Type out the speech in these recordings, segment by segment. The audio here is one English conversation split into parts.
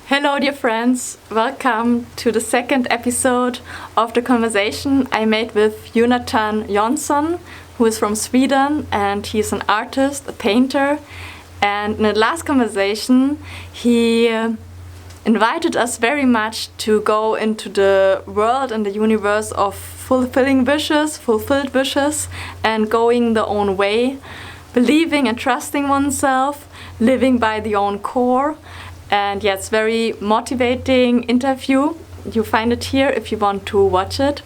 Hello, dear friends. Welcome to the second episode of the conversation I made with Jonathan Jönsson, who is from Sweden, and he's an artist, a painter. And in the last conversation, he invited us very much to go into the world and the universe of fulfilled wishes, and going the own way, believing and trusting oneself, living by the own core. And yeah, it's very motivating interview. You find it here if you want to watch it.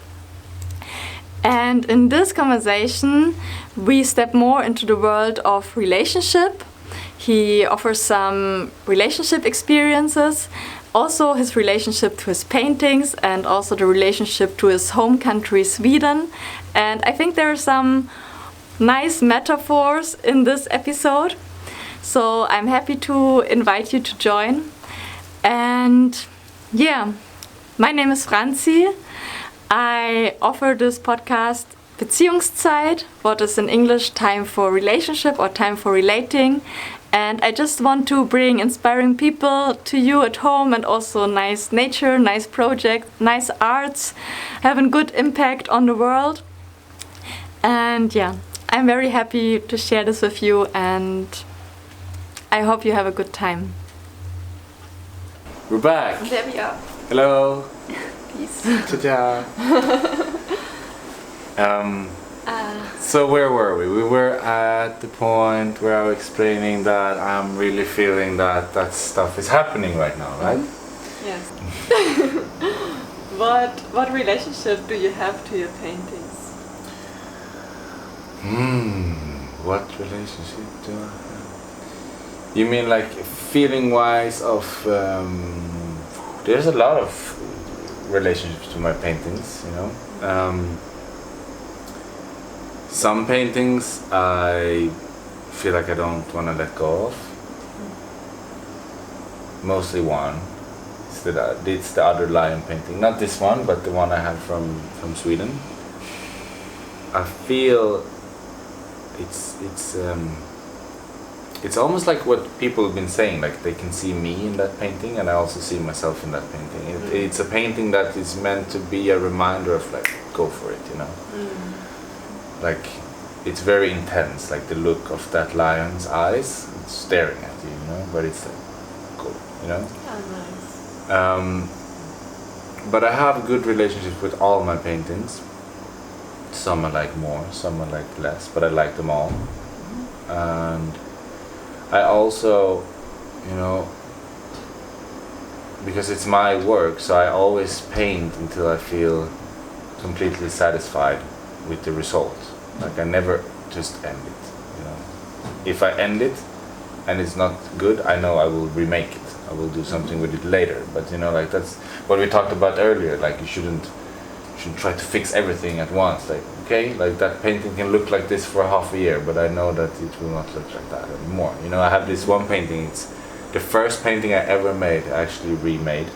And in this conversation, we step more into the world of relationship. He offers some relationship experiences, also his relationship to his paintings, and also the relationship to his home country, Sweden. And I think there are some nice metaphors in this episode. So I'm happy to invite you to join. And yeah, my name is Franzi. I offer this podcast Beziehungszeit, what is in English time for relationship or time for relating. And I just want to bring inspiring people to you at home, and also nice nature, nice projects, nice arts, having good impact on the world. And yeah, I'm very happy to share this with you, and I hope you have a good time. We're back. There we are. Hello. Peace. Ta-ta. So where were we? We were at the point where I was explaining that I'm really feeling that stuff is happening right now, right? Yes. What relationship do you have to your paintings? What relationship do I have? You mean like feeling-wise of... there's a lot of relationships to my paintings, you know. Some paintings I feel like I don't want to let go of. Mostly one. It's the other lion painting. Not this one, but the one I have from Sweden. I feel it's almost like what people have been saying, like they can see me in that painting, and I also see myself in that painting. It's a painting that is meant to be a reminder of like, go for it, you know. Like, it's very intense, like the look of that lion's eyes, it's staring at you, you know, but it's like, cool, you know. Oh, nice. But I have a good relationship with all my paintings. Some I like more, some I like less, but I like them all. And I also, you know, because it's my work, so I always paint until I feel completely satisfied with the result. Like I never just end it, you know. If I end it and it's not good, I know I will remake it. I will do something with it later. But you know, like that's what we talked about earlier. Like you shouldn't try to fix everything at once. Like, okay, like that painting can look like this for half a year, but I know that it will not look like that anymore. You know, I have this one painting, it's the first painting I ever made, I actually remade.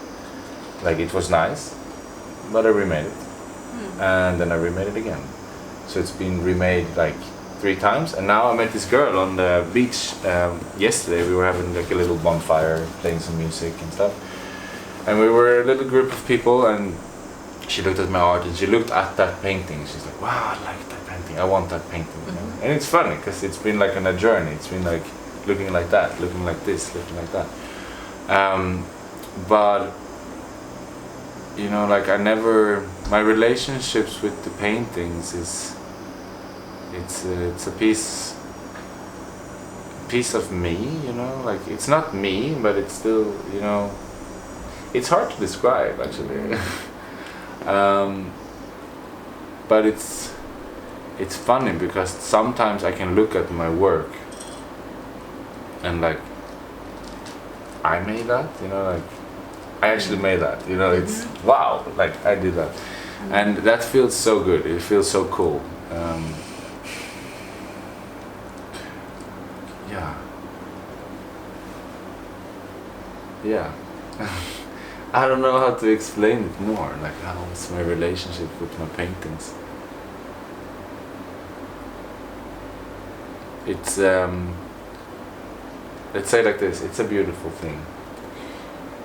Like it was nice, but I remade it. And then I remade it again. So it's been remade like 3 times, and now I met this girl on the beach yesterday. We were having like a little bonfire, playing some music and stuff. And we were a little group of people, and she looked at my art and she looked at that painting. She's like, wow, I like that painting. I want that painting. You know? And it's funny because it's been like on a journey. It's been like looking like that, looking like this, looking like that. But you know, like my relationships with the paintings is, it's a piece of me, you know. Like it's not me, but it's still, you know, it's hard to describe actually. But it's funny because sometimes I can look at my work and like, I made that, you know, like I actually made that, you know. It's wow, like I did that, and that feels so good. It feels so cool. Yeah. I don't know how to explain it more, like how is my relationship with my paintings. It's let's say like this, it's a beautiful thing.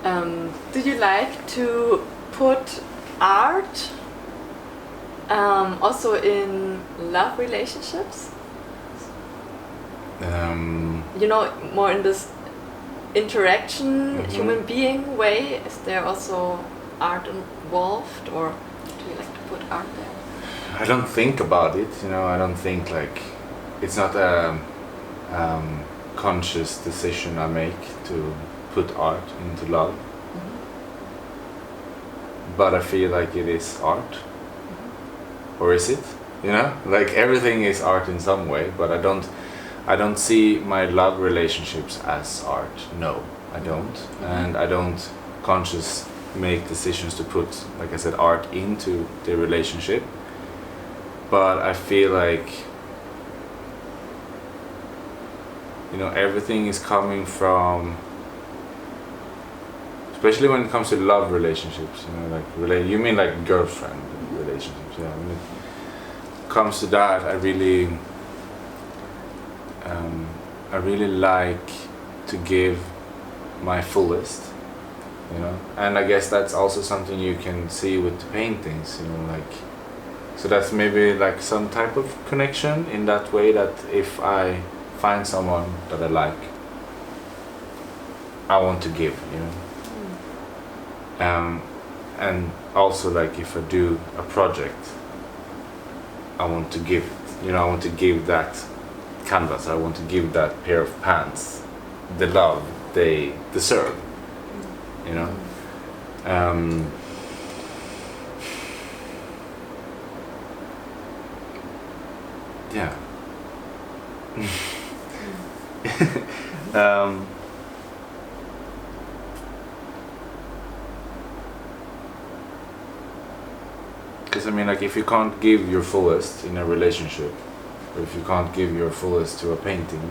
Do you like to put art also in love relationships? You know, more in this interaction, human being way? Is there also art involved, or do you like to put art there? I don't think about it, you know, I don't think like, it's not a conscious decision I make to put art into love. But I feel like it is art. Or is it? You know? Like everything is art in some way, but I don't see my love relationships as art. No, I don't. And I don't conscious make decisions to put, like I said, art into the relationship. But I feel like, you know, everything is coming from, especially when it comes to love relationships, you know, like you mean like girlfriend relationships, yeah. When it comes to that, I really like to give my fullest, you know, and I guess that's also something you can see with the paintings, you know, like, so that's maybe like some type of connection in that way, that if I find someone that I like, I want to give, you know. And also, like, if I do a project, I want to give it, you know, I want to give that canvas, I want to give that pair of pants the love they deserve, you know. Yeah. Because I mean, like, if you can't give your fullest in a relationship, or if you can't give your fullest to a painting,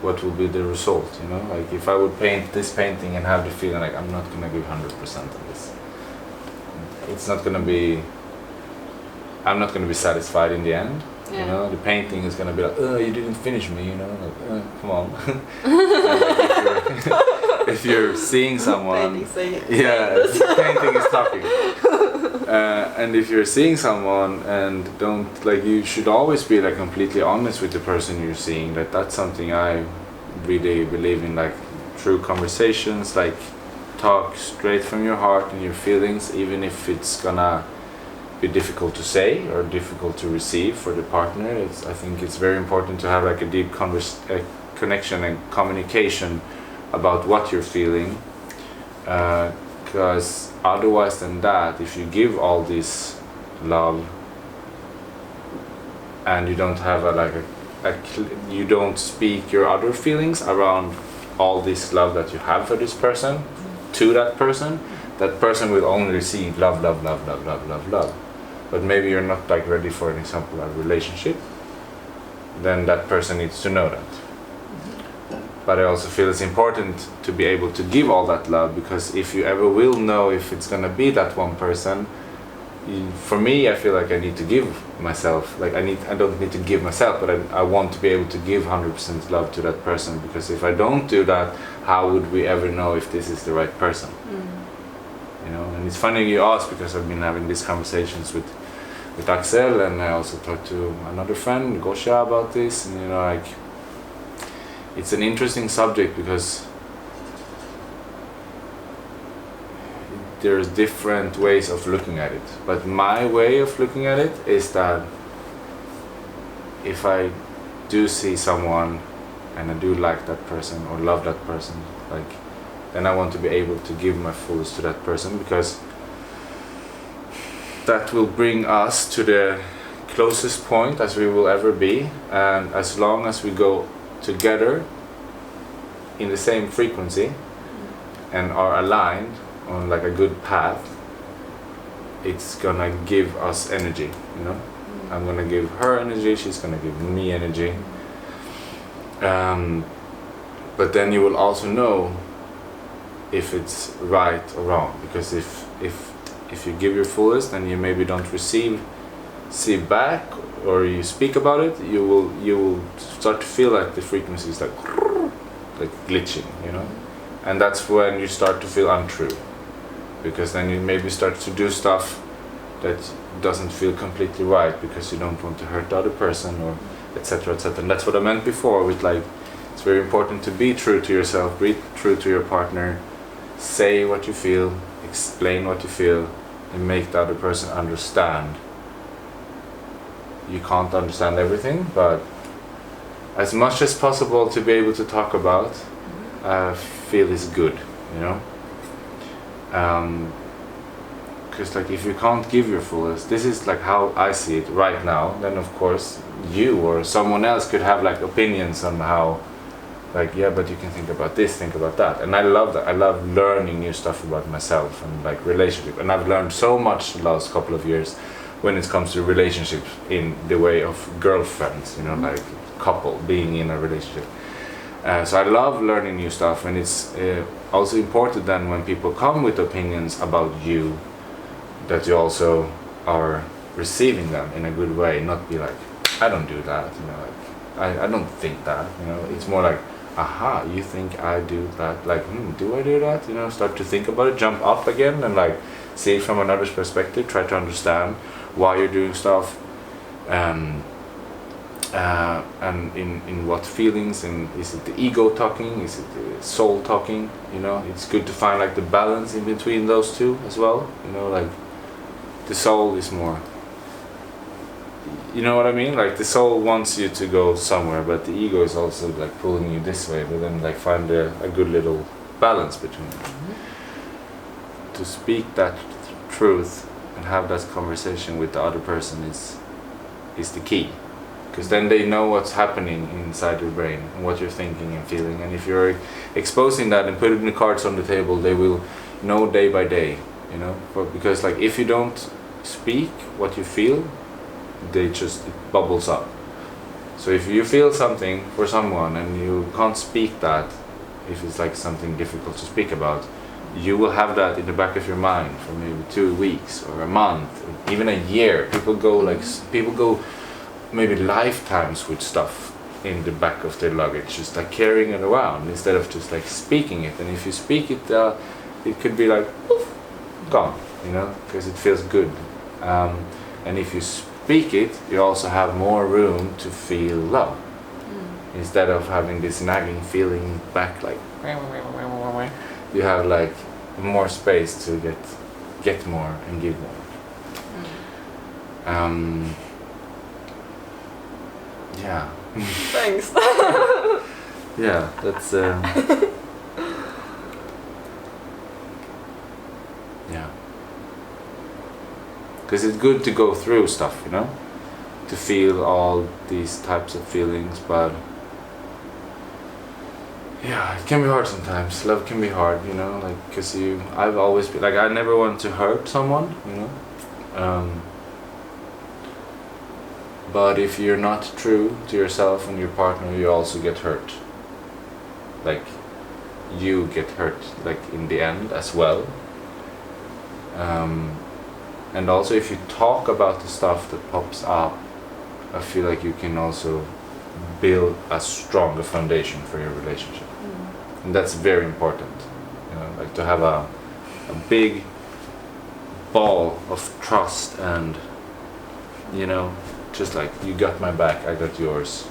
what will be the result, you know? Like, if I would paint this painting and have the feeling like I'm not gonna give 100% on this, it's not gonna be, I'm not gonna be satisfied in the end. You know, the painting is gonna be like, oh, you didn't finish me, you know, like, come on. Like, if you're seeing someone, the painting is talking. And if you're seeing someone and don't, like, you should always be like completely honest with the person you're seeing. Like, that's something I really believe in, like true conversations, like talk straight from your heart and your feelings, even if it's gonna be difficult to say or difficult to receive for the partner. I think it's very important to have like a deep connection and communication about what you're feeling, because otherwise than that, if you give all this love and you don't have you don't speak your other feelings around all this love that you have for this person to that person will only receive love, love, love, love, love, love, love. But maybe you're not like ready for an example, a relationship, then that person needs to know that. But I also feel it's important to be able to give all that love, because if you ever will know if it's gonna be that one person, for me, I feel like I need to give myself, like I don't need to give myself, but I want to be able to give 100% love to that person, because if I don't do that, how would we ever know if this is the right person? You know, and it's funny you ask, because I've been having these conversations with Axel, and I also talked to another friend, Gosha, about this, and you know, like, it's an interesting subject because there's different ways of looking at it. But my way of looking at it is that if I do see someone and I do like that person or love that person, like, then I want to be able to give my fullest to that person, because that will bring us to the closest point as we will ever be, and as long as we go together in the same frequency and are aligned on like a good path, it's gonna give us energy, you know. I'm gonna give her energy, she's gonna give me energy, but then you will also know if it's right or wrong, because if you give your fullest and you maybe don't receive back, or you speak about it, you will start to feel like the frequency is like glitching, you know. And that's when you start to feel untrue, because then you maybe start to do stuff that doesn't feel completely right because you don't want to hurt the other person, or etc., etc. And that's what I meant before with like, it's very important to be true to yourself, be true to your partner, say what you feel, explain what you feel, and make the other person understand. You can't understand everything, but as much as possible to be able to talk about, I feel is good, you know. Because like if you can't give your fullest, this is like how I see it right now, then of course you or someone else could have like opinions on how, like, yeah, but you can think about this, think about that. And I love that. I love learning new stuff about myself and like relationship. And I've learned so much the last couple of years when it comes to relationships in the way of girlfriends, you know, like couple being in a relationship. So I love learning new stuff, and it's also important then when people come with opinions about you, that you also are receiving them in a good way, not be like, I don't do that, you know, like, I don't think that, you know. It's more like, aha, you think I do that, like, do I do that, you know. Start to think about it, jump up again and like see it from another's perspective, try to understand why you're doing stuff, and in what feelings, and is it the ego talking, is it the soul talking, you know. It's good to find like the balance in between those two as well, you know. Like the soul is more, you know what I mean, like the soul wants you to go somewhere, but the ego is also like pulling you this way, but then like find a good little balance between them. To speak that truth and have that conversation with the other person is the key, because then they know what's happening inside your brain and what you're thinking and feeling, and if you're exposing that and putting the cards on the table, they will know day by day, you know. Because like if you don't speak what you feel, it bubbles up. So if you feel something for someone and you can't speak that, if it's like something difficult to speak about, you will have that in the back of your mind for maybe 2 weeks or a month, or even a year. People go maybe lifetimes with stuff in the back of their luggage, just like carrying it around instead of just like speaking it. And if you speak it, it could be like poof, gone, you know, because it feels good. And if you speak it, you also have more room to feel love, instead of having this nagging feeling back, like you have like more space to get more and give more. Yeah. Thanks. Yeah, that's yeah. Because it's good to go through stuff, you know, to feel all these types of feelings, but yeah, it can be hard sometimes. Love can be hard, you know, like, because I've always been like, I never want to hurt someone, you know. But if you're not true to yourself and your partner, you also get hurt. Like, you get hurt, like, in the end as well. And also if you talk about the stuff that pops up, I feel like you can also build a stronger foundation for your relationship. And that's very important, you know, like to have a big ball of trust, and, you know, just like, you got my back, I got yours.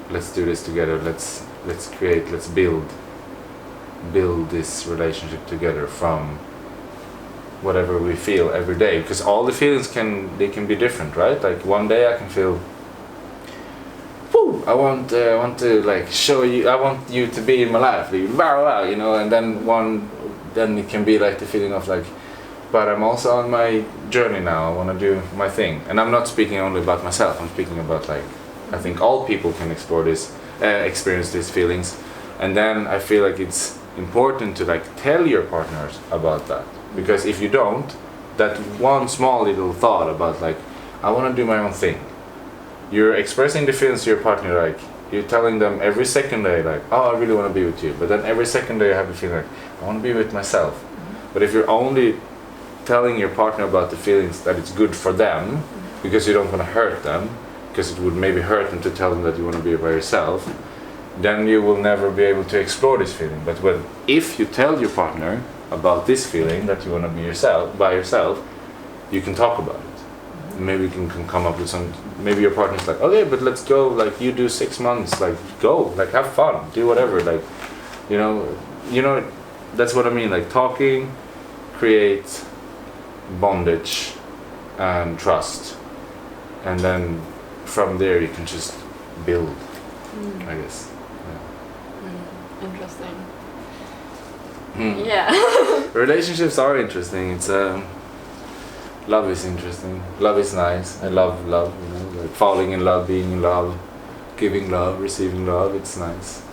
Let's do this together. Let's create. Let's build this relationship together from whatever we feel every day. Because all the feelings can be different, right? Like one day I can feel, whoo, I want to like show you. I want you to be in my life, like, you know. And then it can be like the feeling of like, but I'm also on my journey now, I want to do my thing. And I'm not speaking only about myself, I'm speaking about like, I think all people can experience these feelings. And then I feel like it's important to like tell your partners about that. Because if you don't, that one small little thought about like, I want to do my own thing. You're expressing the feelings to your partner, like, you're telling them every second day like, oh, I really want to be with you. But then every second day you have the feeling like, I want to be with myself. But if you're only telling your partner about the feelings that it's good for them, because you don't want to hurt them, because it would maybe hurt them to tell them that you want to be by yourself, then you will never be able to explore this feeling. But if you tell your partner about this feeling that you want to be by yourself, you can talk about it. Maybe you can come up with some. Maybe your partner's like, okay, but let's go. Like you do 6 months. Like go. Like have fun. Do whatever. Like, you know. That's what I mean. Like talking creates bondage and trust, and then from there you can just build. I guess. Interesting. Yeah. Relationships are interesting. It's love is interesting. Love is nice. I love love. You know, like falling in love, being in love, giving love, receiving love. It's nice.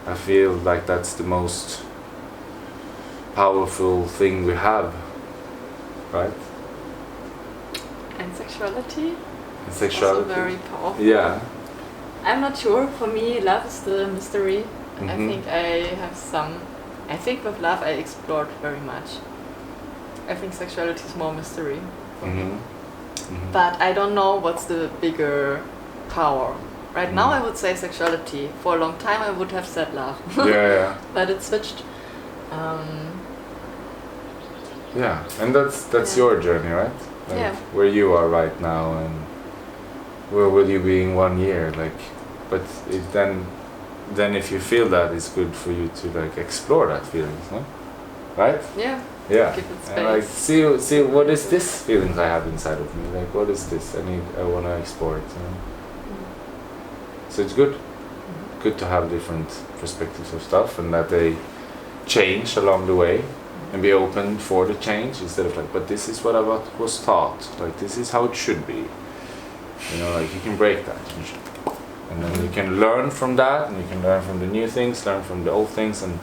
I feel like that's the most powerful thing we have, right? And sexuality. And sexuality. Also very powerful. Yeah. I'm not sure. For me, love is the mystery. I think I think with love I explored very much. I think sexuality is more mystery for me. But I don't know what's the bigger power. Right now I would say sexuality. For a long time I would have said love. Yeah. But it switched. Yeah, and that's your journey, right? Like where you are right now, and where will you be in 1 year? Like, but then if you feel that, it's good for you to like explore that feelings, no? Right? Yeah. Yeah. Give it space. And like see what is this feelings I have inside of me? Like what is this? I want to explore it. You know? So it's good. Good to have different perspectives of stuff, and that they change along the way, and be open for the change instead of like, but this is what I was taught. Like this is how it should be. You know, like you can break that, and then you can learn from that, and you can learn from the new things, learn from the old things, and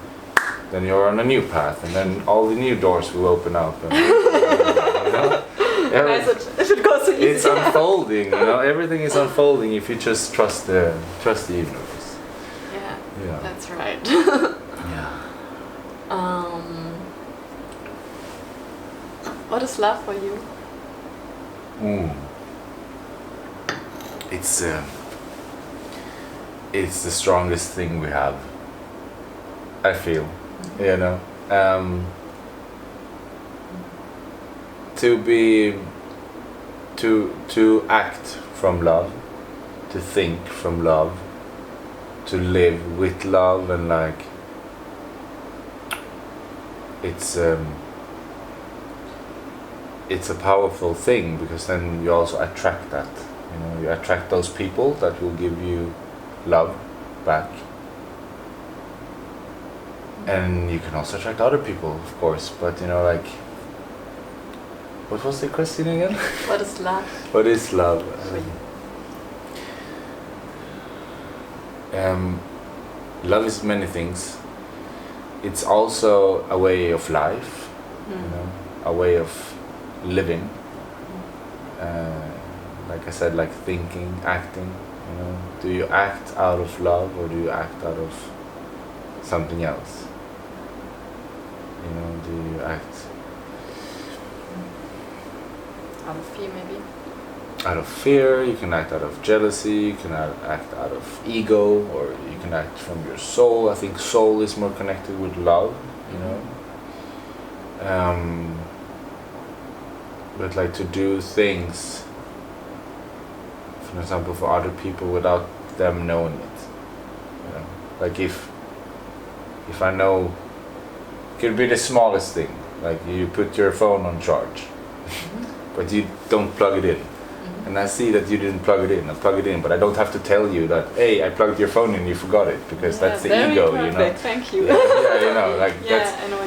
then you're on a new path, and then all the new doors will open up. And, you know? Nice, it should go so easy. It's unfolding, you know. Everything is unfolding if you just trust the universe. Yeah. That's right. Yeah. What is love for you? It's the strongest thing we have, I feel. You know, to act from love, to think from love, to live with love, and like it's a powerful thing, because then you also attract that. You know, you attract those people that will give you love back. And you can also attract other people, of course, but you know, like, what was the question again? What is love? What is love? Love is many things. It's also a way of life, you know, a way of living. Like I said, like thinking, acting. You know, do you act out of love, or do you act out of something else? You know, do you act out of fear, maybe? Out of fear, you can act out of jealousy, you can act out of ego, or you can act from your soul. I think soul is more connected with love, you know. But like to do things, for example, for other people without them knowing it. You know? Like if I know, it could be the smallest thing, like you put your phone on charge, but you don't plug it in. And I see that you didn't plug it in. I plug it in, but I don't have to tell you that, hey, I plugged your phone in, you forgot it, because that's the ego, perfect. you know. Thank you. Yeah, you know, like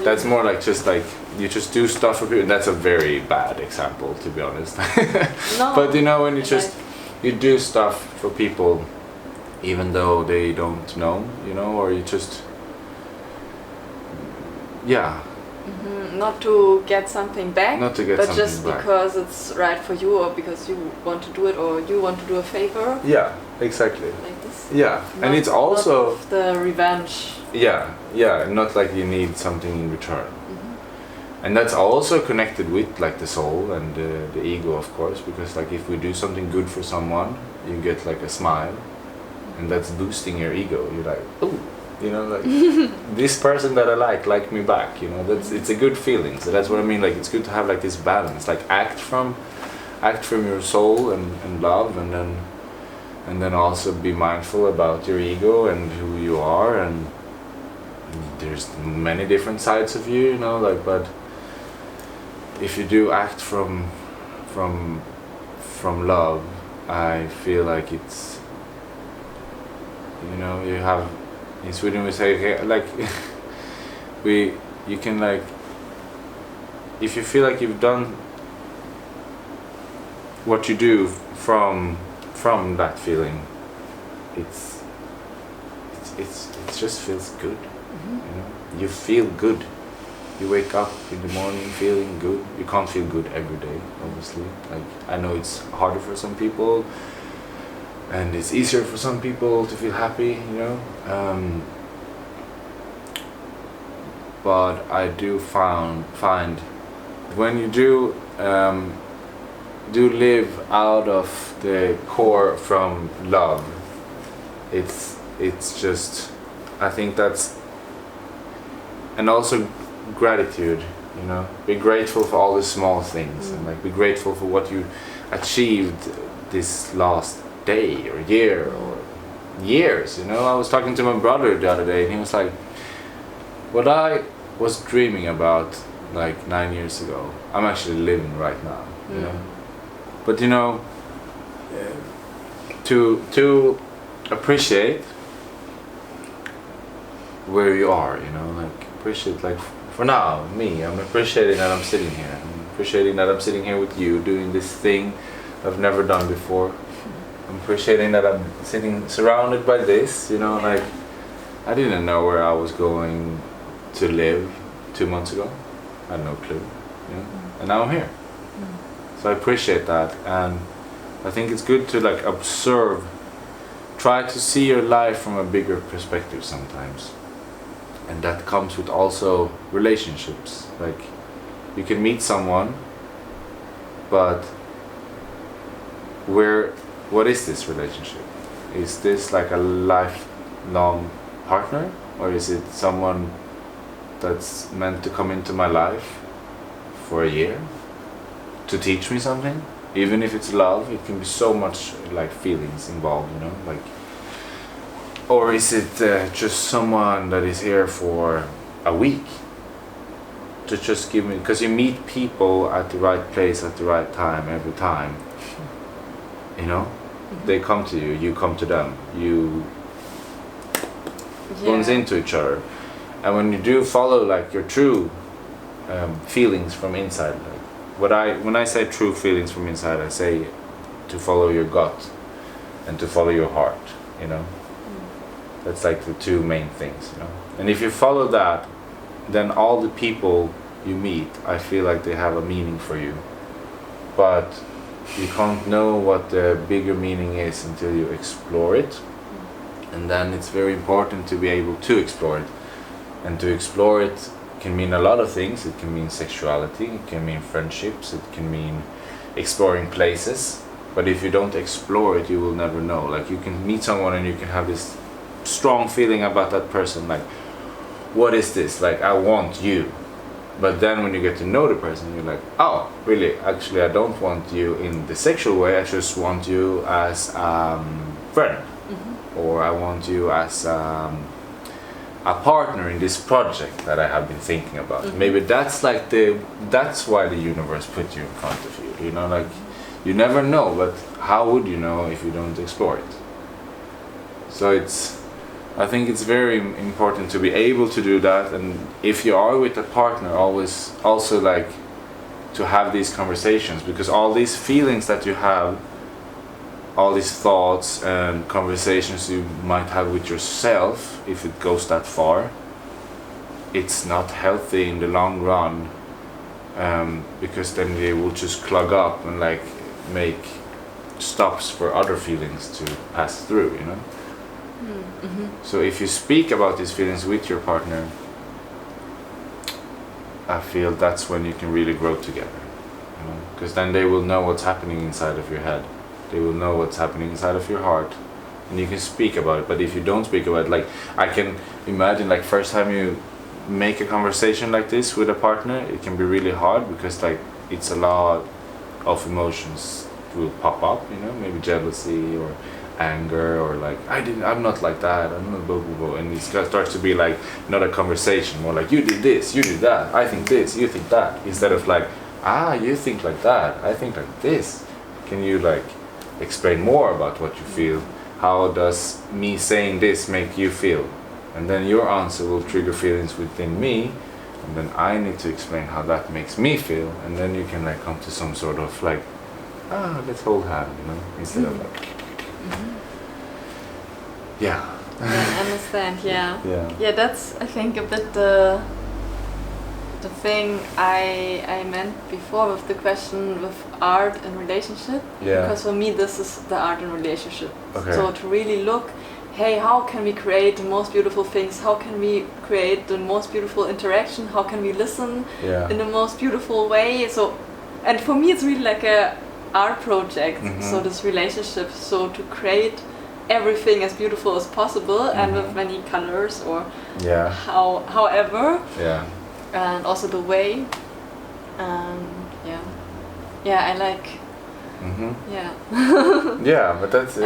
that's you more like just like you just do stuff for people, and that's a very bad example, to be honest. No, but you know, when you just you do stuff for people, even though they don't know, you know, or you just not to get something back, not to get but something just back. Because it's right for you, or because you want to do it, or you want to do a favor. Yeah, exactly. Like this. Yeah, and it's also not the revenge. Yeah, not like you need something in return. And that's also connected with like the soul and the ego, of course, because like if we do something good for someone, you get like a smile, and that's boosting your ego. You're like, oh, you know, like this person that I like me back. You know, it's a good feeling. So that's what I mean. Like, it's good to have like this balance. Like, act from your soul and love, and then also be mindful about your ego and who you are, and there's many different sides of you, you know, like, but if you do act from love, I feel like it's, you know, you have, in Sweden we say, okay, like, you can, like, if you feel like you've done what you do from that feeling, it just feels good. You know, you feel good. You wake up in the morning feeling good. You can't feel good every day, obviously. Like, I know it's harder for some people, and it's easier for some people to feel happy, you know. But I do find when you do live out of the core from love, it's just, I think that's, and also gratitude, you know, be grateful for all the small things, and like be grateful for what you achieved this last day or year or years, you know. I was talking to my brother the other day, and he was like, what I was dreaming about like 9 years ago, I'm actually living right now, you know. But you know, to appreciate where you are, you know, like appreciate, like, for now, me, I'm appreciating that I'm sitting here. I'm appreciating that I'm sitting here with you doing this thing I've never done before. I'm appreciating that I'm sitting surrounded by this, you know, like, I didn't know where I was going to live 2 months ago. I had no clue, you know, and now I'm here. So I appreciate that, and I think it's good to like observe, try to see your life from a bigger perspective sometimes. And that comes with also relationships. Like, you can meet someone, but what is this relationship? Is this like a lifelong partner, or is it someone that's meant to come into my life for a year to teach me something? Even if it's love, it can be so much like feelings involved, you know, like. Or is it just someone that is here for a week to just give me, because you meet people at the right place at the right time every time, you know. They come to you, you come to them, you runs into each other, and when you do follow like your true feelings from inside, like when I say true feelings from inside, I say to follow your gut and to follow your heart, you know. That's like the two main things, you know. And if you follow that, then all the people you meet, I feel like they have a meaning for you. But you can't know what the bigger meaning is until you explore it. And then it's very important to be able to explore it. And to explore it can mean a lot of things. It can mean sexuality, it can mean friendships, it can mean exploring places. But if you don't explore it, you will never know. Like, you can meet someone and you can have this strong feeling about that person, like, what is this, like, I want you. But then when you get to know the person, you're like, oh, really, actually I don't want you in the sexual way, I just want you as a friend, or I want you as a partner in this project that I have been thinking about. Maybe that's like that's why the universe put you in front of you, you know, like, you never know, but how would you know if you don't explore it? So I think it's very important to be able to do that, and if you are with a partner, always also like to have these conversations, because all these feelings that you have, all these thoughts and conversations you might have with yourself, if it goes that far, it's not healthy in the long run, because then they will just clog up and like make stops for other feelings to pass through, you know. So if you speak about these feelings with your partner, I feel that's when you can really grow together, you know? Because then they will know what's happening inside of your head, they will know what's happening inside of your heart, and you can speak about it. But if you don't speak about it, like I can imagine, like first time you make a conversation like this with a partner, it can be really hard because like it's a lot of emotions will pop up, you know, maybe jealousy or anger or like I'm not like that, I'm not blah blah blah, and it starts to be like not a conversation, more like you did this, you did that, I think this, you think that, instead of like you think like that, I think like this. Can you like explain more about what you feel? How does me saying this make you feel? And then your answer will trigger feelings within me, and then I need to explain how that makes me feel, and then you can like come to some sort of like let's hold hand, you know, instead of like yeah, I understand. Yeah, that's I think a bit the thing I meant before with the question with art and relationship. Yeah. Because for me this is the art and relationship. Okay. So to really look, hey, how can we create the most beautiful things? How can we create the most beautiful interaction? How can we listen in the most beautiful way? So, and for me it's really like a art project. So this relationship, so to create everything as beautiful as possible and with many colors or however. Yeah. And also the way. I like. Yeah. Yeah, but that's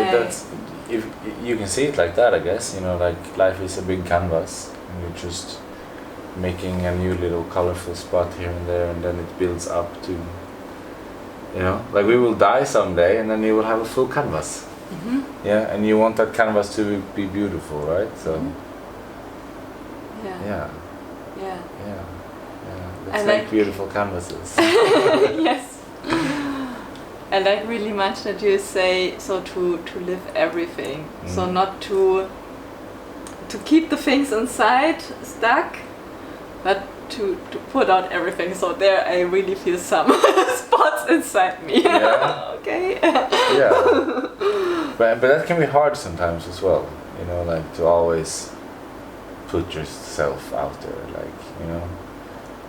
if you can see it like that, I guess, you know, like life is a big canvas and you're just making a new little colorful spot here and there, and then it builds up to, you know, like we will die someday and then you will have a full canvas. Yeah, and you want that canvas to be beautiful, right? So yeah. Let's make beautiful canvases. Yes. I like really much that you say so to live everything. So not to keep the things inside stuck, but to put out everything. So there I really feel some spots inside me. Yeah. Okay. Yeah. But that can be hard sometimes as well, you know, like to always put yourself out there, like, you know.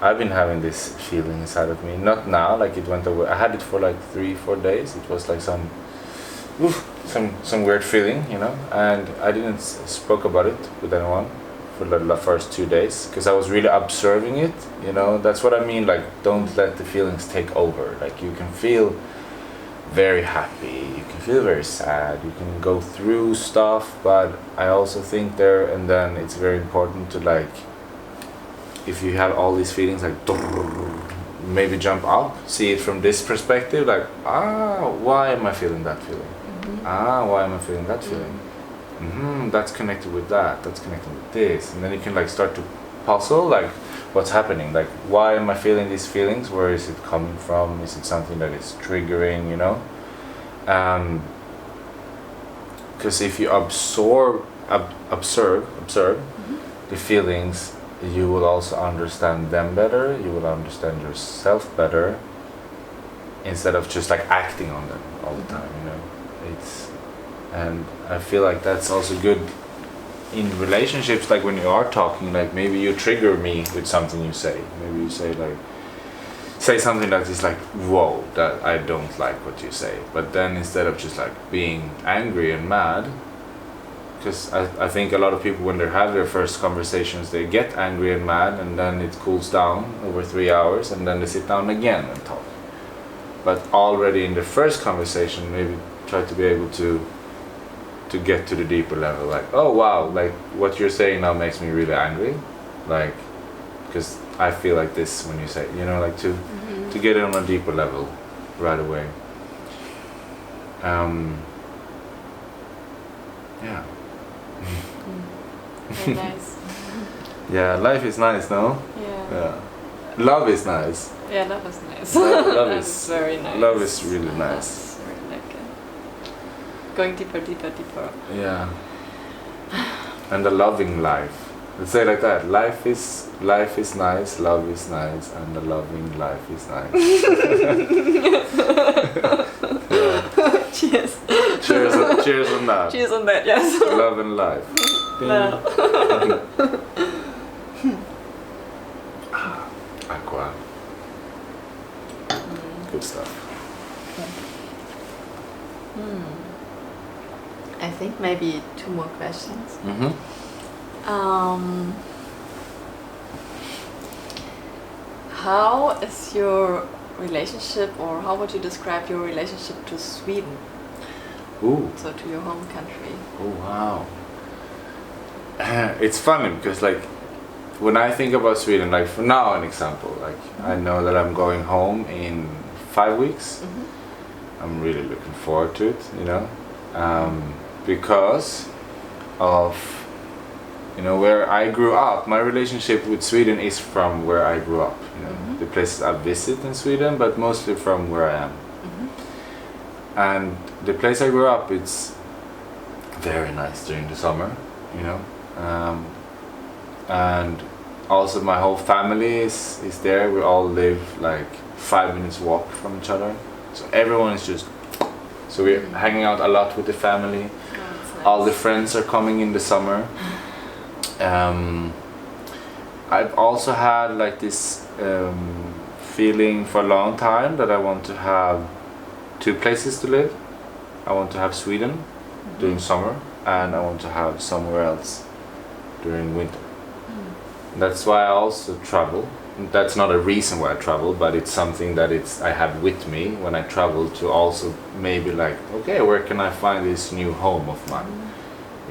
I've been having this feeling inside of me, not now, like it went away. I had it for like 3-4 days. It was like some weird feeling, you know, and I didn't spoke about it with anyone for the first 2 days because I was really observing it, you know. That's what I mean, like don't let the feelings take over. Like you can feel very happy, you can feel very sad, you can go through stuff, but I also think there and then it's very important to like, if you have all these feelings, like maybe jump up, see it from this perspective, like why am I feeling that feeling? Why am I feeling that feeling? That's connected with that, that's connected with this, and then you can like start to puzzle like what's happening, like why am I feeling these feelings, where is it coming from, is it something that is triggering, you know? Because if you observe the feelings, you will also understand them better, you will understand yourself better, instead of just like acting on them all the time, you know. And I feel like that's also good in relationships, like when you are talking, like maybe you trigger me with something you say, maybe you say something that is like, whoa, that I don't like what you say, but then instead of just like being angry and mad, because I think a lot of people, when they have their first conversations, they get angry and mad, and then it cools down over 3 hours, and then they sit down again and talk. But already in the first conversation, maybe try to be able to get to the deeper level, like, oh wow, like what you're saying now makes me really angry, like, because I feel like this when you say, you know, like to get it on a deeper level right away. Yeah. Very nice. Yeah, life is nice, no? Yeah. Love is nice. Yeah, love is nice. Love is very nice. Love is really nice. It's really like going deeper. Yeah. And a loving life. Let's say it like that. Life is nice, love is nice, and a loving life is nice. Yeah. Cheers. Cheers on that. Cheers on that, yes. Love and life. No. Aqua. Good stuff. I I think maybe 2 more questions. How is your relationship, or how would you describe your relationship to Sweden? Ooh. So to your home country. Oh wow. It's funny because like when I think about Sweden, like for now an example, like I know that I'm going home in 5 weeks. I'm really looking forward to it, you know, because of, you know, where I grew up. My relationship with Sweden is from where I grew up, you know, the places I visit in Sweden, but mostly from where I am. And the place I grew up, it's very nice during the summer, you know, and also my whole family is there. We all live like 5 minutes walk from each other, so everyone is just, so we're hanging out a lot with the family. Nice. All the friends are coming in the summer. I've also had like this feeling for a long time that I want to have 2 places to live. I want to have Sweden during summer, and I want to have somewhere else during winter. That's why I also travel. That's not a reason why I travel, but it's something that I have with me when I travel, to also maybe like, okay, where can I find this new home of mine?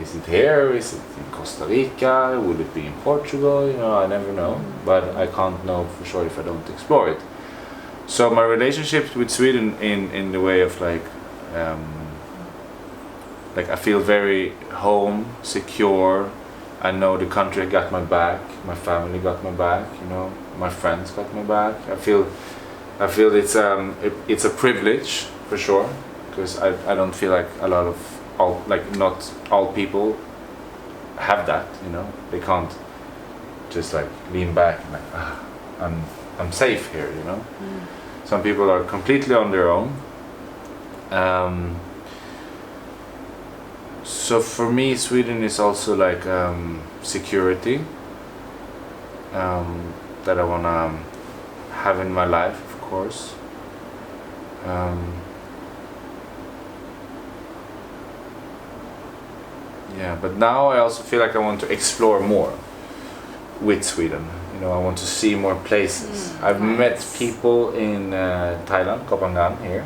Is it here? Is it in Costa Rica? Will it be in Portugal? You know, I never know, but I can't know for sure if I don't explore it. So my relationship with Sweden in the way of like I feel very home, secure. I know the country got my back, my family got my back, you know, my friends got my back. I feel it's a privilege for sure, because I don't feel like a lot of not all people have that, you know. They can't just like lean back and like I'm safe here, you know. Some people are completely on their own. So for me, Sweden is also like security that I wanna have in my life, of course. Yeah, but now I also feel like I want to explore more with Sweden. You know, I want to see more places. I've met people in Thailand, Kopangan here.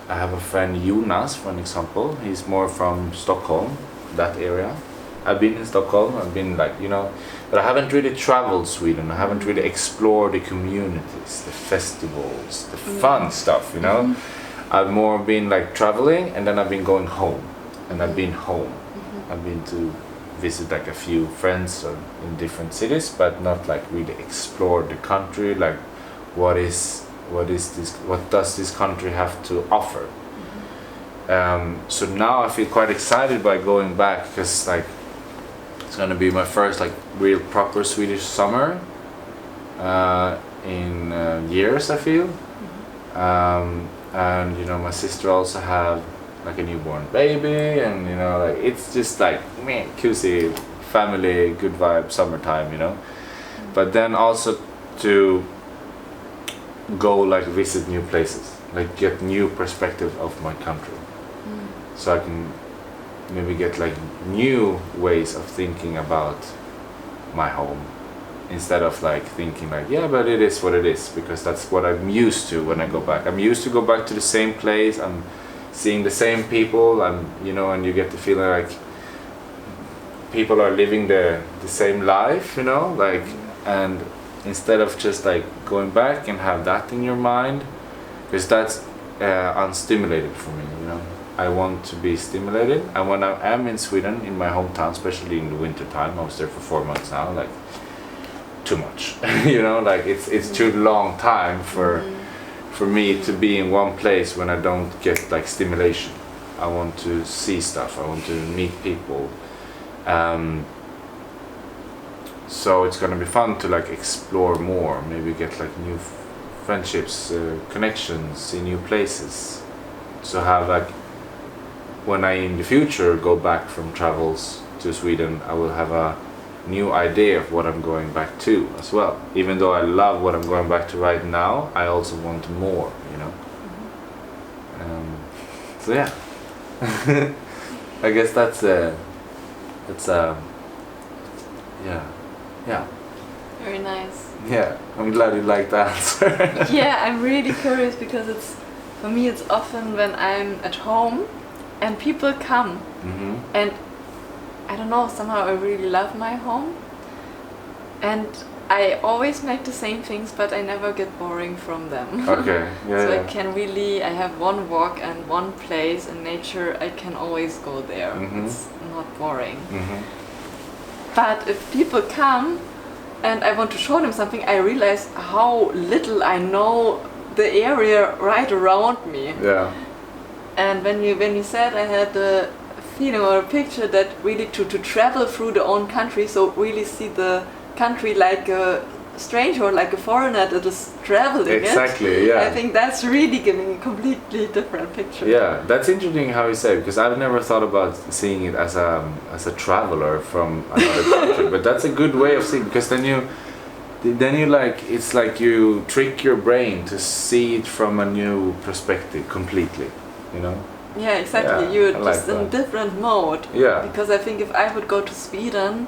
I have a friend, Jonas, for an example. He's more from Stockholm, that area. I've been in Stockholm, I've been like, you know, but I haven't really traveled Sweden. I haven't really explored the communities, the festivals, the fun stuff, you know. I've more been like traveling, and then I've been going home. And I've been home. I've been to visit like a few friends in different cities, but not like really explore the country, like what does this country have to offer. So now I feel quite excited by going back, because like it's gonna be my first like real proper Swedish summer in years, I feel. And you know, my sister also have like a newborn baby, and you know, like it's just like cozy family, good vibe, summertime, you know. But then also to go like visit new places, like get new perspective of my country, so I can maybe get like new ways of thinking about my home, instead of like thinking like, yeah, but it is what it is, because that's what I'm used to when I go back. I'm used to go back to the same place, I'm seeing the same people, you know, and you get the feeling like people are living the same life, you know, like, and instead of just like going back and have that in your mind, because that's unstimulated for me, you know. I want to be stimulated, and when I am in Sweden, in my hometown, especially in the winter time, I was there for 4 months now, like too much, you know, like it's too long time for me to be in one place when I don't get like stimulation. I want to see stuff, I want to meet people. So it's gonna be fun to like explore more, maybe get like new friendships, connections, see new places. So have like, when I in the future go back from travels to Sweden, I will have a new idea of what I'm going back to as well. Even though I love what I'm going back to right now, I also want more, you know. So yeah. I guess that's yeah. Very nice. Yeah, I'm glad you like the answer. Yeah, I'm really curious because for me it's often when I'm at home and people come and I don't know, somehow I really love my home and I always make the same things but I never get boring from them. Okay, yeah. So I have one walk and one place in nature, I can always go there. It's not boring. But if people come and I want to show them something, I realize how little I know the area right around me. Yeah. And when you said, I had the feeling or a picture that really to travel through the own country, so really see the country like a stranger or like a foreigner that is traveling Exactly, yeah. I think that's really giving a completely different picture. Yeah, that's interesting how you say, because I've never thought about seeing it as a traveler from another country, but that's a good way of seeing, because then you like, it's like you trick your brain to see it from a new perspective completely, you know? Yeah, exactly. Yeah, You're I just like in a that. different mode. Yeah. Because I think if I would go to Sweden,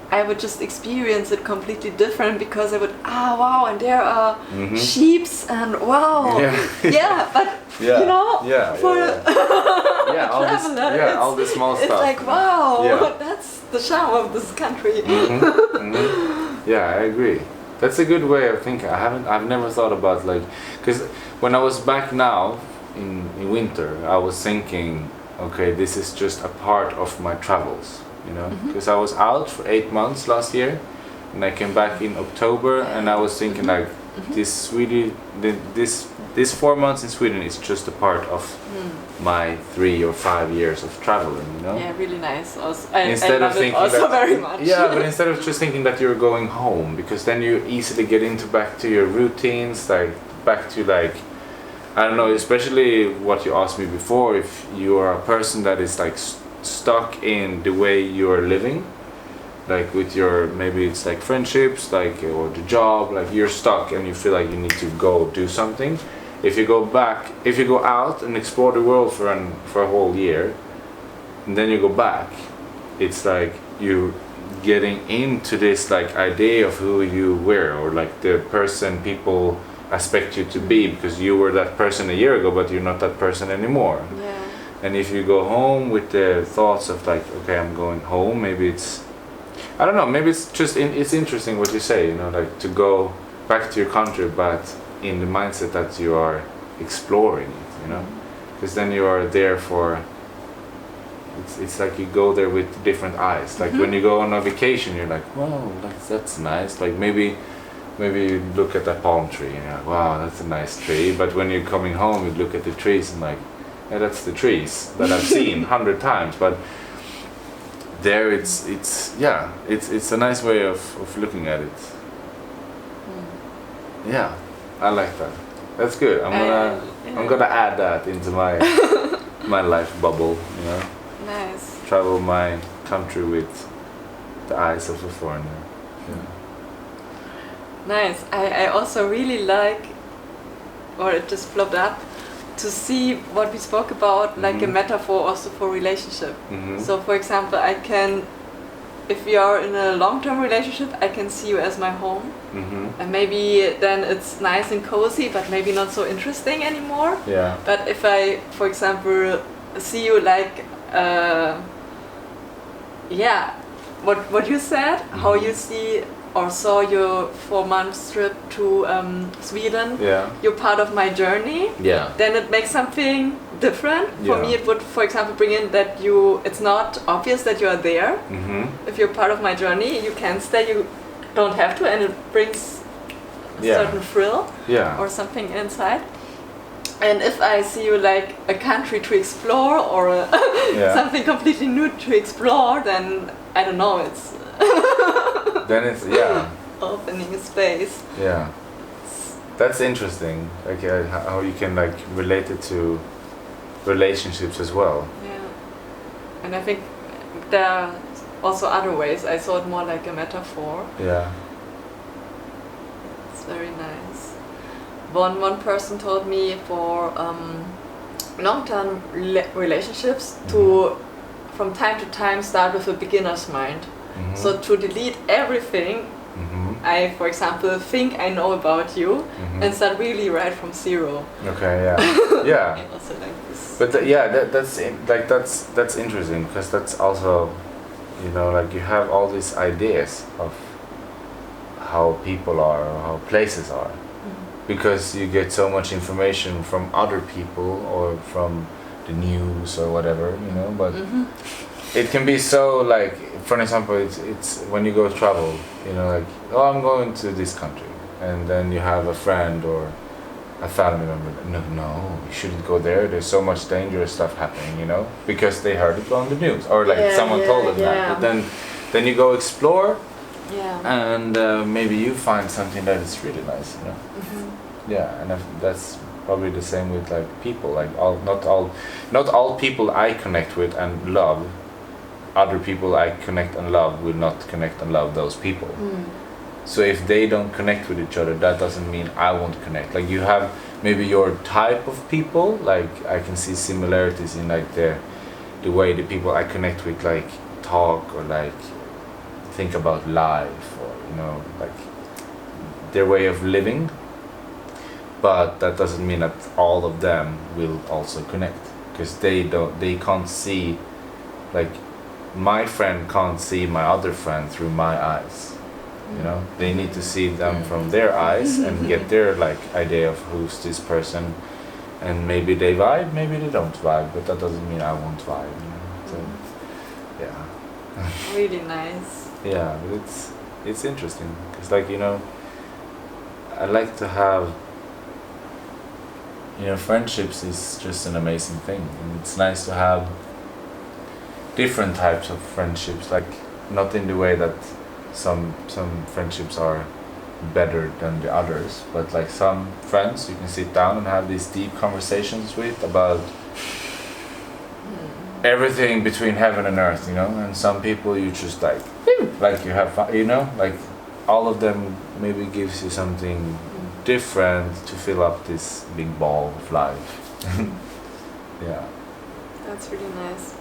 I would just experience it completely different because I would, wow, and there are sheeps and wow. Yeah, but you know, for all this small it's stuff. like, wow, that's the charm of this country. Yeah, I agree. That's a good way of thinking. I've never thought about like, because when I was back now in winter, I was thinking, okay, this is just a part of my travels. You know, because I was out for 8 months last year, and I came back in October, and I was thinking like, this 4 months in Sweden is just a part of my 3 or 5 years of traveling. You know. Yeah, really nice. Also, I instead love of thinking it also that, very much. Yeah, but instead of just thinking that you're going home, because then you easily get into back to your routines, like back to like, I don't know, especially what you asked me before, if you are a person that is like stuck in the way you're living, like with your, maybe it's like friendships, like, or the job, like you're stuck and you feel like you need to go do something. If you go out and explore the world for a whole year, and then you go back, it's like you getting into this like idea of who you were, or like the person people expect you to be, because you were that person a year ago but you're not that person anymore. Yeah. And if you go home with the thoughts of like, okay, I'm going home, maybe it's, I don't know, maybe it's just it's interesting what you say, you know, like to go back to your country but in the mindset that you are exploring it, you know, because then you are there for, it's like you go there with different eyes, like when you go on a vacation you're like, wow, that's nice, like maybe you look at that palm tree and you're like, wow, that's a nice tree, but when you're coming home you look at the trees and like, yeah, that's the trees that I've seen 100 times, but there it's a nice way of looking at it. Yeah, I like that. That's good. I'm gonna add that into my my life bubble, you know. Nice. Travel my country with the eyes of a foreigner. Yeah. Nice. I also really like, or it just flopped up, to see what we spoke about, like a metaphor also for relationship. So for example, I can, if we are in a long-term relationship, I can see you as my home. And maybe then it's nice and cozy, but maybe not so interesting anymore. Yeah. But if I, for example, see you like, what you said, how you see or saw your 4 months trip to Sweden, you're part of my journey, then it makes something different. For me it would, for example, bring in that it's not obvious that you are there. If you're part of my journey, you can stay, you don't have to, and it brings a certain thrill or something inside. And if I see you like a country to explore or something completely new to explore, then I don't know, it's then it's opening a space. Yeah, that's interesting. Like how you can like relate it to relationships as well. Yeah, and I think there are also other ways. I saw it more like a metaphor. Yeah, it's very nice. One person told me for long-term relationships to, from time to time, start with a beginner's mind. So to delete everything, I, for example, think I know about you, and start really right from zero. Okay, yeah, yeah. And also like this. But that's interesting, because that's also, you know, like you have all these ideas of how people are or how places are, because you get so much information from other people or from the news or whatever, you know. But it can be so, like, for example, it's when you go travel, you know, like, oh, I'm going to this country, and then you have a friend or a family member, no, you shouldn't go there, there's so much dangerous stuff happening, you know, because they heard it on the news, or like someone told them that. But then you go explore, and maybe you find something that is really nice, you know. Yeah, and that's probably the same with like people, like not all people I connect with and love, other people I connect and love will not connect and love those people. So if they don't connect with each other, that doesn't mean I won't connect. Like you have maybe your type of people, like I can see similarities in like the way the people I connect with like talk or like think about life, or you know, like their way of living. But that doesn't mean that all of them will also connect, because they can't see, like my friend can't see my other friend through my eyes. You know, they need to see them from their eyes and get their like idea of who's this person, and maybe they vibe, maybe they don't vibe, but that doesn't mean I won't vibe, you know? So yeah. Really nice. Yeah, but it's interesting, because like, you know, I like to have, you know, friendships is just an amazing thing, and it's nice to have different types of friendships, like not in the way that some friendships are better than the others, but like some friends you can sit down and have these deep conversations with about everything between heaven and earth, you know. And some people you just like you have fun, you know, like all of them maybe gives you something different to fill up this big ball of life. Yeah, That's really nice.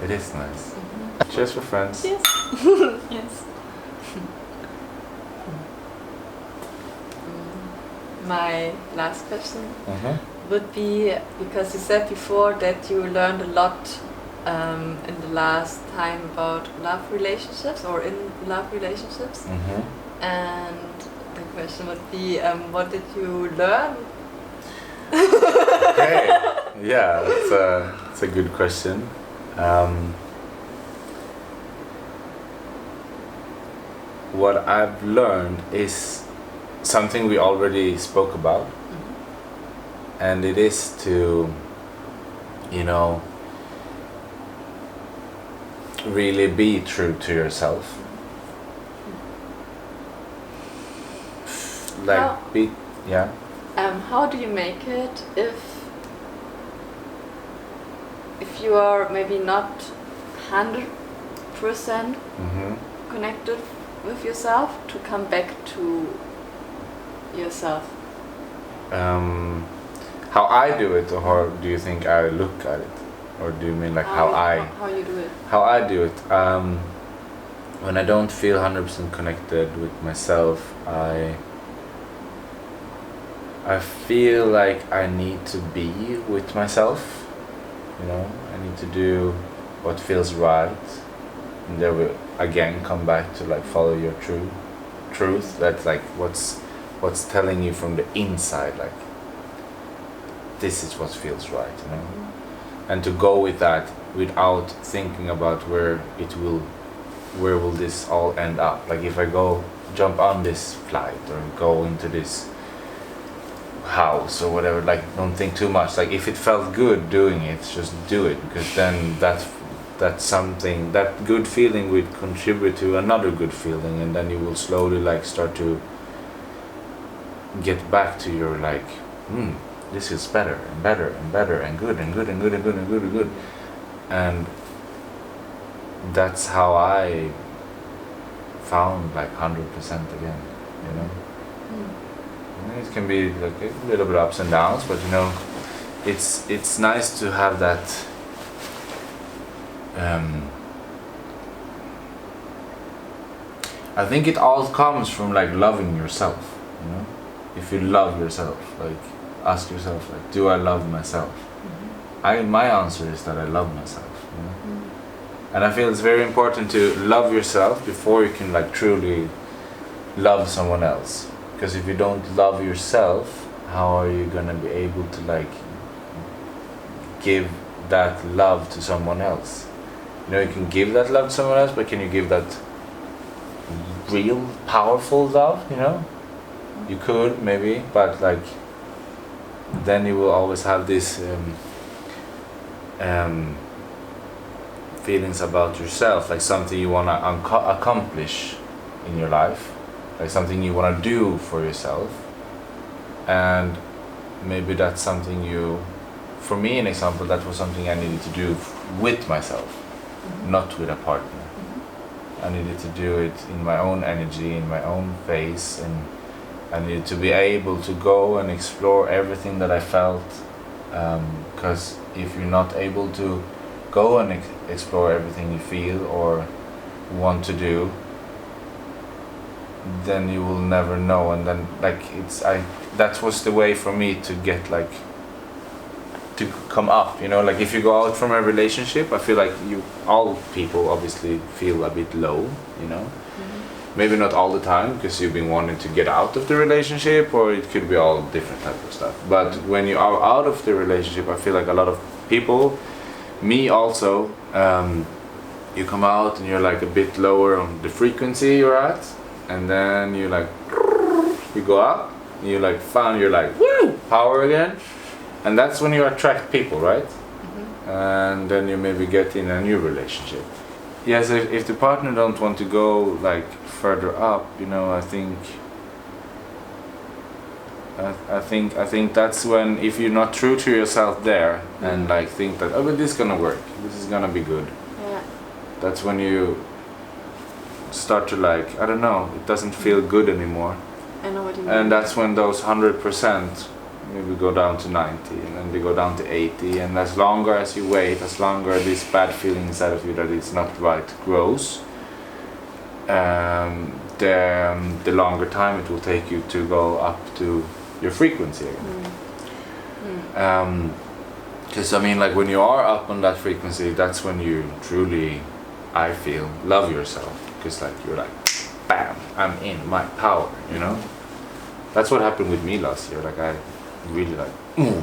it is nice. Cheers for friends. Yes. Yes. My last question would be, because you said before that you learned a lot in the last time about love relationships, or in love relationships. And the question would be, what did you learn? Okay. Yeah, it's a good question. What I've learned is something we already spoke about, and it is to, you know, really be true to yourself. Like how do you make it if you are maybe not 100% connected with yourself, to come back to yourself? How I do it, or how do you think I look at it, or do you mean like how you do it? How I do it. When I don't feel 100% connected with myself, I feel like I need to be with myself. You know, I need to do what feels right, and there will again come back to like follow your truth. That's like what's telling you from the inside, like this is what feels right, you know. And to go with that without thinking about where will this all end up. Like if I jump on this flight or go into this house or whatever, like don't think too much. Like if it felt good doing it, just do it, because then that's something, that good feeling will contribute to another good feeling, and then you will slowly like start to get back to your like this is better and better and better and good and good and good and good and good and good. And that's how I found like 100% again, you know. It can be like a little bit ups and downs, but you know, it's nice to have that. I think it all comes from like loving yourself. You know, if you love yourself, like ask yourself, like, do I love myself? My answer is that I love myself. You know? And I feel it's very important to love yourself before you can like truly love someone else. Because if you don't love yourself, how are you gonna be able to like give that love to someone else? You know, you can give that love to someone else, but can you give that real powerful love? You know, you could maybe, but like then you will always have this feelings about yourself, like something you want to accomplish in your life, like something you want to do for yourself. And maybe that's something you, for me an example, that was something I needed to do with myself, not with a partner. I needed to do it in my own energy, in my own pace, and I needed to be able to go and explore everything that I felt, because if you're not able to go and explore everything you feel or want to do, then you will never know. And then like that was the way for me to get like to come up, you know, like if you go out from a relationship, I feel like all people obviously feel a bit low, you know. Maybe not all the time, because you've been wanting to get out of the relationship, or it could be all different type of stuff. But when you are out of the relationship, I feel like a lot of people, me also, you come out and you're like a bit lower on the frequency you're at, and then you like, you go up, and you like found your like woo power again, and that's when you attract people, right? And then you maybe get in a new relationship. Yes, if the partner don't want to go like further up, you know, I think that's when, if you're not true to yourself there and like think that, oh, but this is gonna work, this is gonna be good. Yeah. That's when you start to like, I don't know, it doesn't feel good anymore. I know what you mean. And that's when those 100% maybe go down to 90, and then they go down to 80, and as longer as you wait, as longer this bad feeling inside of you that it's not right grows, the longer time it will take you to go up to your frequency again. Because I mean, like when you are up on that frequency, that's when you truly, I feel, love yourself, because like you're like, bam, I'm in my power, you know. That's what happened with me last year. Like I really like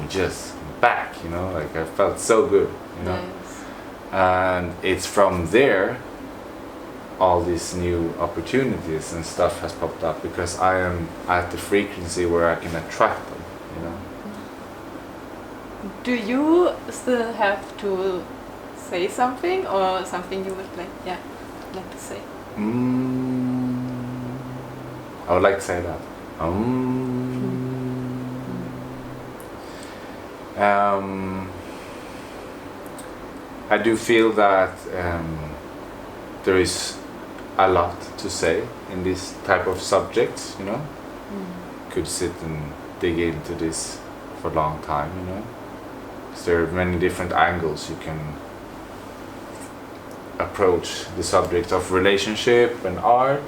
just back, you know, like I felt so good, you know. Nice. And it's from there all these new opportunities and stuff has popped up, because I am at the frequency where I can attract them, you know. Do you still have to say something, or something you would like to say? I would like to say that. I do feel that there is a lot to say in this type of subjects, you know. Could sit and dig into this for a long time, you know, because there are many different angles you can approach the subject of relationship and art.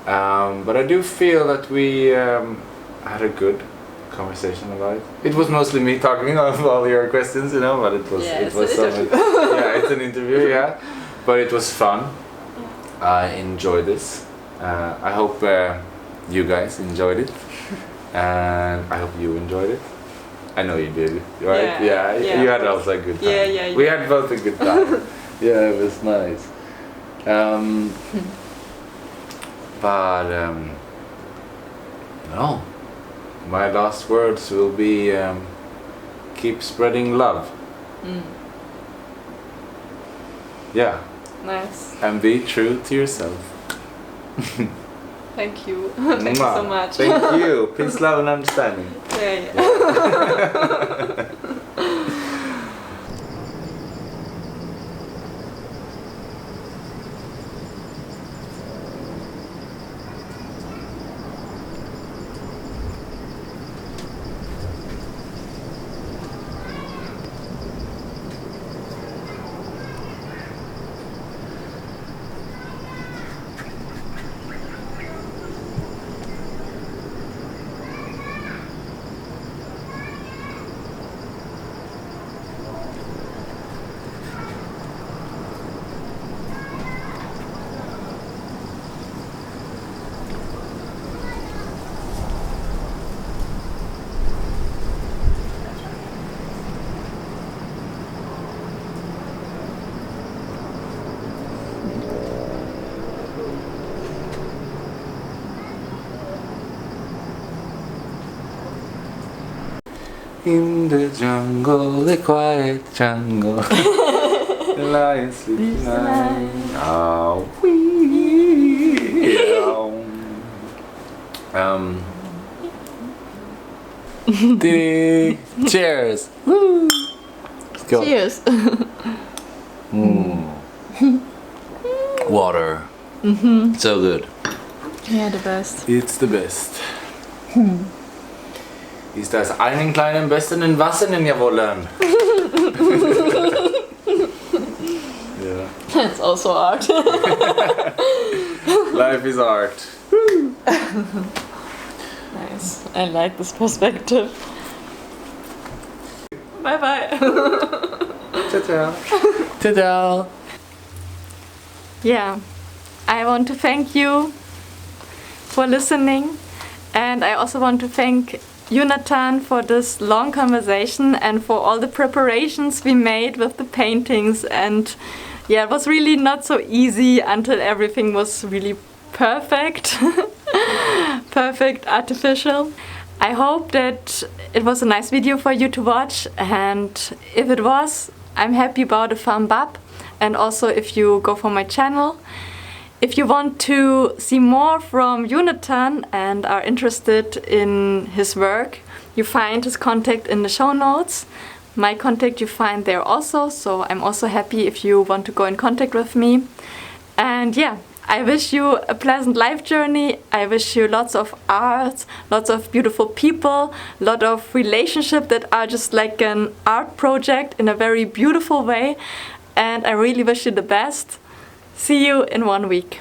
But I do feel that we had a good conversation about it. It was mostly me talking of all your questions, you know, but it was so much, yeah, it's an interview, yeah, but it was fun. I enjoyed this. I hope you guys enjoyed it, and I hope you enjoyed it. I know you did, right? Yeah. You had also a good time. Yeah. We had both a good time. Yeah, it was nice. But no, my last words will be keep spreading love. Yeah. Nice. And be true to yourself. Thank you. Thank you so much. Thank you. Peace, love, and understanding. Yeah. In the jungle, the quiet jungle. The lion sleeps tonight. Oh, cheers. Let's go. Cheers. Water. So good. Yeah, the best. It's the best. Ist das einen kleinen besten in Wasser in Jawollen? Yeah. That's also art. Life is art. Nice. I like this perspective. Bye bye. Ta-ta. Ta-ta. Yeah, I want to thank you for listening, and I also want to thank Jonathan for this long conversation and for all the preparations we made with the paintings. And yeah, it was really not so easy until everything was really perfect. Perfect artificial. I hope that it was a nice video for you to watch, and if it was, I'm happy about a thumb up. And also if you go for my channel. If you want to see more from Jonathan and are interested in his work, you find his contact in the show notes. My contact you find there also, so I'm also happy if you want to go in contact with me. And yeah, I wish you a pleasant life journey. I wish you lots of art, lots of beautiful people, a lot of relationships that are just like an art project in a very beautiful way. And I really wish you the best. See you in 1 week.